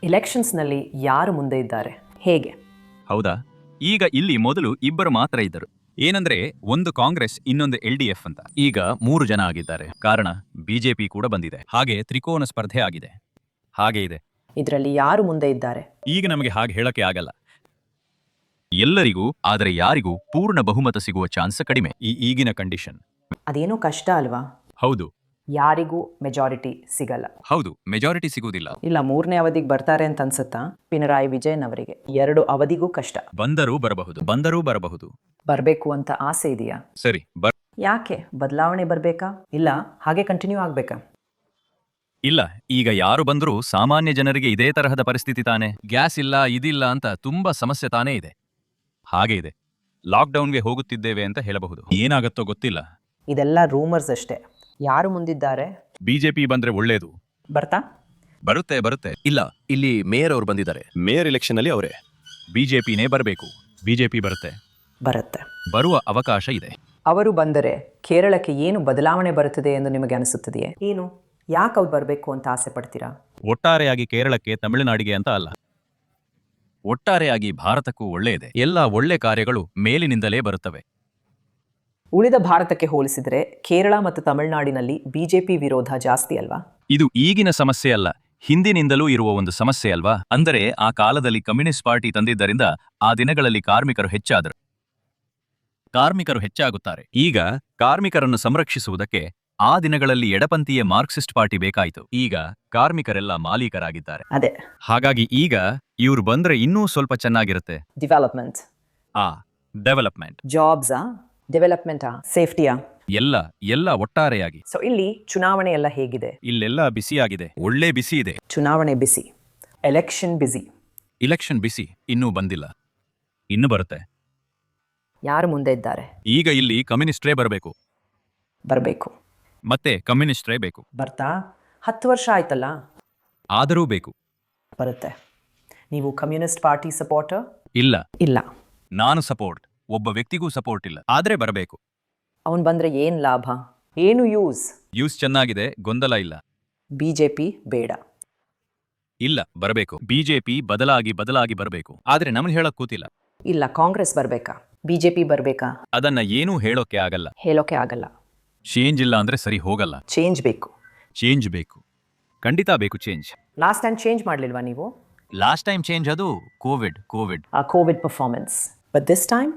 ಎಲೆಕ್ಷನ್ಸ್ನಲ್ಲಿ ಯಾರು ಮುಂದೆ ಇದ್ದಾರೆ? ಹೇಗೆ? ಹೌದಾ? ಈಗ ಇಲ್ಲಿ ಮೊದಲು ಇಬ್ಬರು ಮಾತ್ರ ಇದ್ದರು. ಏನಂದ್ರೆ ಒಂದು ಕಾಂಗ್ರೆಸ್, ಇನ್ನೊಂದು LDF ಅಂತ. ಈಗ 3 ಜನ ಆಗಿದ್ದಾರೆ. ಕಾರಣ ಬಿಜೆಪಿ ಕೂಡ ಬಂದಿದೆ. ಹಾಗೆ ತ್ರಿಕೋನ ಸ್ಪರ್ಧೆ ಆಗಿದೆ. ಹಾಗೆ ಇದೆ. ಇದರಲ್ಲಿ ಯಾರು ಮುಂದೆ ಇದ್ದಾರೆ? ಈಗ ನಮಗೆ ಹಾಗೆ ಹೇಳಕ್ಕೆ ಆಗಲ್ಲ. ಎಲ್ಲರಿಗೂ, ಆದರೆ ಯಾರಿಗೂ ಪೂರ್ಣ ಬಹುಮತ ಸಿಗುವ ಚಾನ್ಸ್ ಕಡಿಮೆ ಈಗಿನ ಕಂಡೀಷನ್. ಅದೇನೋ ಕಷ್ಟ ಅಲ್ವಾ? ಹೌದು. ಯಾರಿಗೂ ಮೆಜಾರಿಟಿ ಸಿಗಲ್ಲ. ಹೌದು, ಮೆಜಾರಿಟಿ ಸಿಗುವುದಿಲ್ಲ. ಇಲ್ಲ, 3ನೇ ಅವಧಿಗೆ ಬರ್ತಾರೆ ಅಂತ ಅನ್ಸುತ್ತಾ? ಪಿನರಾಯಿ ವಿಜಯನ್ ಅವರಿಗೆ 2 ಅವಧಿಗೂ ಕಷ್ಟ. ಬಂದರೂ ಬರಬಹುದು. ಬರಬೇಕು ಅಂತ ಆಸೆ ಇದೆಯಾ? ಸರಿ, ಯಾಕೆ ಬದಲಾವಣೆ ಬರಬೇಕಾ? ಇಲ್ಲ ಹಾಗೆ ಕಂಟಿನ್ಯೂ ಆಗ್ಬೇಕಾ? ಇಲ್ಲ, ಈಗ ಯಾರು ಬಂದರೂ ಸಾಮಾನ್ಯ ಜನರಿಗೆ ಇದೇ ತರಹದ ಪರಿಸ್ಥಿತಿ ತಾನೆ. ಗ್ಯಾಸ್ ಇಲ್ಲ, ಇದಿಲ್ಲ ಅಂತ ತುಂಬಾ ಸಮಸ್ಯೆ ತಾನೇ ಇದೆ. ಹಾಗೆ ಇದೆ. ಲಾಕ್ಡೌನ್ಗೆ ಹೋಗುತ್ತಿದ್ದೇವೆ ಅಂತ ಹೇಳಬಹುದು. ಏನಾಗತ್ತೋ ಗೊತ್ತಿಲ್ಲ. ಇದೆಲ್ಲ ರೂಮರ್ಸ್ ಅಷ್ಟೇ. ಯಾರು ಮುಂದಿದ್ದಾರೆ? ಬಿಜೆಪಿ ಬಂದ್ರೆ ಒಳ್ಳೇದು. ಬರುತ್ತೆ. ಇಲ್ಲ, ಇಲ್ಲಿ ಮೇಯರ್ ಅವರು ಬಂದಿದ್ದಾರೆ. ಮೇಯರ್ ಎಲೆಕ್ಷನ್ ಅಲ್ಲಿ ಅವರೇ. ಬಿಜೆಪಿನೇ ಬರಬೇಕು. ಬಿಜೆಪಿ ಬರುತ್ತೆ. ಬರುವ ಅವಕಾಶ ಇದೆ. ಅವರು ಬಂದರೆ ಕೇರಳಕ್ಕೆ ಏನು ಬದಲಾವಣೆ ಬರುತ್ತದೆ ಎಂದು ನಿಮಗೆ ಅನಿಸುತ್ತದೆಯೇ? ಏನು, ಯಾಕೆ ಅವ್ರು ಬರಬೇಕು ಅಂತ ಆಸೆ ಪಡ್ತೀರಾ? ಒಟ್ಟಾರೆಯಾಗಿ ಕೇರಳಕ್ಕೆ, ತಮಿಳುನಾಡಿಗೆ ಅಂತ ಅಲ್ಲ, ಒಟ್ಟಾರೆಯಾಗಿ ಭಾರತಕ್ಕೂ ಒಳ್ಳೆಯದೆ. ಎಲ್ಲ ಒಳ್ಳೆ ಕಾರ್ಯಗಳು ಮೇಲಿನಿಂದಲೇ ಬರುತ್ತವೆ. ಉಳಿದ ಭಾರತಕ್ಕೆ ಹೋಲಿಸಿದರೆ ಕೇರಳ ಮತ್ತು ತಮಿಳುನಾಡಿನಲ್ಲಿ ಬಿಜೆಪಿ ವಿರೋಧ ಜಾಸ್ತಿ ಅಲ್ವಾ? ಇದು ಈಗಿನ ಸಮಸ್ಯೆ ಅಲ್ಲ, ಹಿಂದಿನಿಂದಲೂ ಇರುವ ಒಂದು ಸಮಸ್ಯೆ ಅಲ್ವಾ? ಅಂದರೆ ಆ ಕಾಲದಲ್ಲಿ ಕಮ್ಯುನಿಸ್ಟ್ ಪಾರ್ಟಿ ತಂದಿದ್ದರಿಂದ ಆ ದಿನಗಳಲ್ಲಿ ಕಾರ್ಮಿಕರು ಹೆಚ್ಚಾಗುತ್ತಾರೆ. ಈಗ ಕಾರ್ಮಿಕರನ್ನು ಸಂರಕ್ಷಿಸುವುದಕ್ಕೆ ಆ ದಿನಗಳಲ್ಲಿ ಎಡಪಂಥೀಯ ಮಾರ್ಕ್ಸಿಸ್ಟ್ ಪಾರ್ಟಿ ಬೇಕಾಯಿತು. ಈಗ ಕಾರ್ಮಿಕರೆಲ್ಲ ಮಾಲೀಕರಾಗಿದ್ದಾರೆ. ಅದೇ, ಹಾಗಾಗಿ ಈಗ ಇವ್ರು ಬಂದ್ರೆ ಇನ್ನೂ ಸ್ವಲ್ಪ ಚೆನ್ನಾಗಿರುತ್ತೆ. ಡೆವಲಪ್ಮೆಂಟ್, ಜಾಬ್ಸಾ, ಡೆವಲಪ್ಮೆಂಟಾ, ಸೇಫ್ಟಿಯಾ, ಎಲ್ಲ ಒಟ್ಟಾರೆಯಾಗಿ. ಸೊ ಇಲ್ಲಿ ಚುನಾವಣೆ ಎಲ್ಲ ಹೇಗಿದೆ? ಇಲ್ಲೆಲ್ಲ ಬಿಸಿಯಾಗಿದೆ, ಒಳ್ಳೆ ಬಿಸಿ ಇದೆ. ಚುನಾವಣೆ ಬಿಸಿ, ಇಲೆಕ್ಷನ್ ಬಿಸಿ ಇನ್ನೂ ಬಂದಿಲ್ಲ, ಇನ್ನು ಬರುತ್ತೆ. ಯಾರು ಮುಂದೆ ಇದ್ದಾರೆ? ಈಗ ಇಲ್ಲಿ ಕಮ್ಯುನಿಸ್ಟ್ರೇ ಬರಬೇಕು. ಮತ್ತೆ ಕಮ್ಯುನಿಸ್ಟ್ರೇ ಬೇಕು. ಬರ್ತಾ 10 ವರ್ಷ ಆಯ್ತಲ್ಲ. ಆದರೂ ಬೇಕು. ಬರುತ್ತೆ. ನೀವು ಕಮ್ಯುನಿಸ್ಟ್ ಪಾರ್ಟಿ ಸಪೋರ್ಟರ್? ಇಲ್ಲ, ನಾನು ಸಪೋರ್ಟ್. ಒಬ್ಬ ವ್ಯಕ್ತಿಗೂ ಸಪೋರ್ಟ್ ಇಲ್ಲ, ಆದ್ರೆ ಬರಬೇಕು. ಅವನು ಬಂದ್ರೆ ಏನ್ ಲಾಭ, ಏನು ಯೂಸ್ ಚೆನ್ನಾಗಿದೆ, ಗೊಂದಲ ಇಲ್ಲ. ಬಿಜೆಪಿ ಬೇಡ. ಇಲ್ಲ, ಬರಬೇಕು. ಬಿಜೆಪಿ ಬದಲಾಗಿ ಬರಬೇಕು. ಆದ್ರೆ ನಮ್ಗೆ ಹೇಳಕ್ ಕೂತಿಲ್ಲ. ಇಲ್ಲ, ಕಾಂಗ್ರೆಸ್ ಬರ್ಬೇಕಾ, ಬಿಜೆಪಿ ಬರ್ಬೇಕಾ? ಅದನ್ನ ಏನೂ ಹೇಳೋಕೆ ಆಗಲ್ಲ. ಚೇಂಜ್ ಇಲ್ಲ ಅಂದ್ರೆ ಸರಿ ಹೋಗಲ್ಲ. ಚೇಂಜ್ ಬೇಕು. ಖಂಡಿತ ಬೇಕು ಚೇಂಜ್. ಲಾಸ್ಟ್ ಟೈಮ್ ಚೇಂಜ್ ಮಾಡ್ಲಿಲ್ವಾ ನೀವು? ಲಾಸ್ಟ್ ಟೈಮ್ ಚೇಂಜ್ ಅದು ಕೋವಿಡ್ ಆ Covid performance. But this time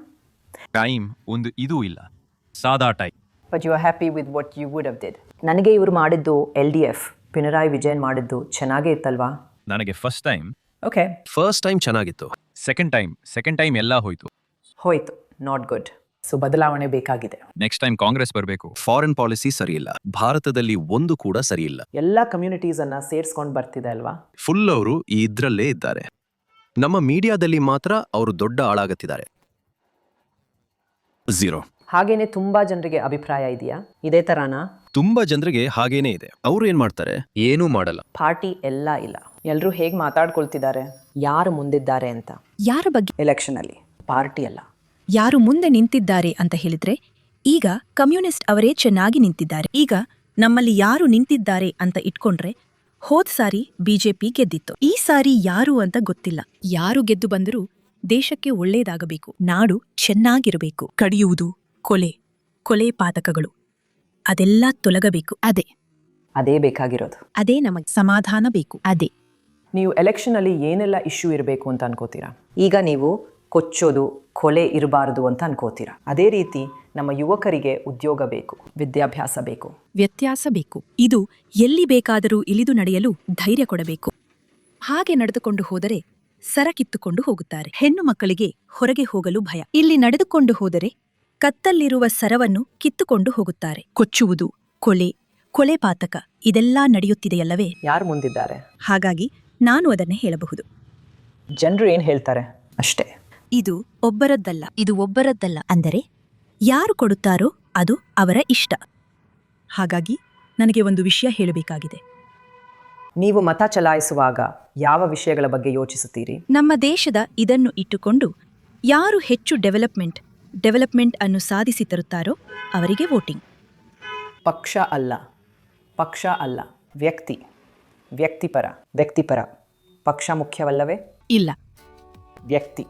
ಒಂದು ಇದೂ ಇಲ್ಲ, ಸಾದಾ time. But you are happy with what you would have did. ನನಗೆ ಇವರು ಮಾಡಿದ್ದು LDF, ಪಿನರಾಯಿ ವಿಜಯನ್ ಮಾಡಿದ್ದು ಚೆನ್ನಾಗೇ ಇತ್ತಲ್ವಾ? ನನಗೆ ಫಸ್ಟ್ ಟೈಮ್ ಚೆನ್ನಾಗಿತ್ತು. ಸೆಕೆಂಡ್ ಟೈಮ್ ಎಲ್ಲ ಹೋಯ್ತು, ನಾಟ್ ಗುಡ್. ಸೊ ಬದಲಾವಣೆ ಬೇಕಾಗಿದೆ. ನೆಕ್ಸ್ಟ್ ಟೈಮ್ ಕಾಂಗ್ರೆಸ್ ಬರಬೇಕು. ಫಾರಿನ್ ಪಾಲಿಸಿ ಸರಿಯಿಲ್ಲ, ಭಾರತದಲ್ಲಿ ಒಂದು ಕೂಡ ಸರಿಯಿಲ್ಲ. ಎಲ್ಲ ಕಮ್ಯುನಿಟೀಸ್ ಅನ್ನ ಸೇರ್ಸ್ಕೊಂಡು ಬರ್ತಿದೆ ಅಲ್ವಾ? ಫುಲ್ ಅವರು ಇದ್ರಲ್ಲೇ ಇದ್ದಾರೆ. ನಮ್ಮ ಮೀಡಿಯಾದಲ್ಲಿ ಮಾತ್ರ ಅವರು ದೊಡ್ಡ ಆಳಾಗತ್ತಿದ್ದಾರೆ. 0. ಹಾಗೇನೆ ತುಂಬಾ ಜನರಿಗೆ ಅಭಿಪ್ರಾಯ ಇದೆಯಾ ಇದೇ ತರಾನಾ? ತುಂಬಾ ಜನರಿಗೆ ಹಾಗೇನೇ ಇದೆ. ಅವ್ರು ಏನ್ ಮಾಡ್ತಾರೆ? ಏನೂ ಮಾಡಲ್ಲ. ಪಾರ್ಟಿ ಎಲ್ಲ ಇಲ್ಲ. ಎಲ್ಲರೂ ಹೇಗೆ ಮಾತಾಡ್ಕೊಳ್ತಿದ್ದಾರೆ ಯಾರು ಮುಂದಿದ್ದಾರೆ ಅಂತ. ಯಾರ ಬಗ್ಗೆ? ಎಲೆಕ್ಷನ್ ಅಲ್ಲಿ ಪಾರ್ಟಿ ಅಲ್ಲ, ಯಾರು ಮುಂದೆ ನಿಂತಿದ್ದಾರೆ ಅಂತ ಹೇಳಿದ್ರೆ, ಈಗ ಕಮ್ಯುನಿಸ್ಟ್ ಅವರೇ ಚೆನ್ನಾಗಿ ನಿಂತಿದ್ದಾರೆ. ಈಗ ನಮ್ಮಲ್ಲಿ ಯಾರು ನಿಂತಿದ್ದಾರೆ ಅಂತ ಇಟ್ಕೊಂಡ್ರೆ, ಹೋದ್ ಸಾರಿ ಬಿಜೆಪಿ ಗೆದ್ದಿತ್ತು. ಈ ಸಾರಿ ಯಾರು ಅಂತ ಗೊತ್ತಿಲ್ಲ. ಯಾರು ಗೆದ್ದು ಬಂದರೂ ದೇಶಕ್ಕೆ ಒಳ್ಳೇದಾಗಬೇಕು, ನಾಡು ಚೆನ್ನಾಗಿರಬೇಕು. ಕಡಿಯುವುದು, ಕೊಲೆ ಪಾತಕಗಳು ಅದೆಲ್ಲ ತೊಲಗಬೇಕು. ಅದೇ ಬೇಕಾಗಿರೋದು. ಅದೇ ನಮಗೆ ಸಮಾಧಾನ ಬೇಕು. ಅದೇ ನೀವು ಎಲೆಕ್ಷನ್ ಅಲ್ಲಿ ಏನೆಲ್ಲ ಇಶ್ಯೂ ಇರಬೇಕು ಅಂತ ಅನ್ಕೋತೀರಾ? ಈಗ ನೀವು ಕೊಚ್ಚೋದು, ಕೊಲೆ ಇರಬಾರದು ಅಂತ ಅನ್ಕೋತೀರಾ. ಅದೇ ರೀತಿ ನಮ್ಮ ಯುವಕರಿಗೆ ಉದ್ಯೋಗ ಬೇಕು, ವಿದ್ಯಾಭ್ಯಾಸ ಬೇಕು, ವ್ಯತ್ಯಾಸ ಬೇಕು. ಇದು ಎಲ್ಲಿ ಬೇಕಾದರೂ ಇಳಿದು ನಡೆಯಲು ಧೈರ್ಯ ಕೊಡಬೇಕು. ಹಾಗೆ ನಡೆದುಕೊಂಡು ಹೋದರೆ ಸರಕಿತ್ತುಕೊಂಡು ಹೋಗುತ್ತಾರೆ. ಹೆಣ್ಣು ಮಕ್ಕಳಿಗೆ ಹೊರಗೆ ಹೋಗಲು ಭಯ. ಇಲ್ಲಿ ನಡೆದುಕೊಂಡು ಹೋದರೆ ಕತ್ತಲ್ಲಿರುವ ಸರವನ್ನು ಕಿತ್ತುಕೊಂಡು ಹೋಗುತ್ತಾರೆ. ಕೊಚ್ಚುವುದು, ಕೊಲೆ ಪಾತಕ ಇದೆಲ್ಲಾ ನಡೆಯುತ್ತಿದೆಯಲ್ಲವೇ? ಯಾರು ಮುಂದಿದ್ದಾರೆ? ಹಾಗಾಗಿ ನಾನು ಅದನ್ನೇ ಹೇಳಬಹುದು. ಜನರು ಏನ್ ಹೇಳ್ತಾರೆ ಅಷ್ಟೇ. ಇದು ಒಬ್ಬರದ್ದಲ್ಲ. ಅಂದರೆ ಯಾರು ಕೊಡುತ್ತಾರೋ ಅದು ಅವರ ಇಷ್ಟ. ಹಾಗಾಗಿ ನನಗೆ ಒಂದು ವಿಷಯ ಹೇಳಬೇಕಾಗಿದೆ. ನೀವು ಮತ ಚಲಾಯಿಸುವಾಗ ಯಾವ ವಿಷಯಗಳ ಬಗ್ಗೆ ಯೋಚಿಸುತ್ತೀರಿ? ನಮ್ಮ ದೇಶದ ಇದನ್ನು ಇಟ್ಟುಕೊಂಡು ಯಾರು ಹೆಚ್ಚು ಡೆವಲಪ್ಮೆಂಟ್ ಅನ್ನು ಸಾಧಿಸಿ ತರುತ್ತಾರೋ ಅವರಿಗೆ ವೋಟಿಂಗ್. ಪಕ್ಷ ಅಲ್ಲ, ವ್ಯಕ್ತಿಪರ. ಪಕ್ಷ ಮುಖ್ಯವಲ್ಲವೇ? ಇಲ್ಲ. ವ್ಯಕ್ತಿ.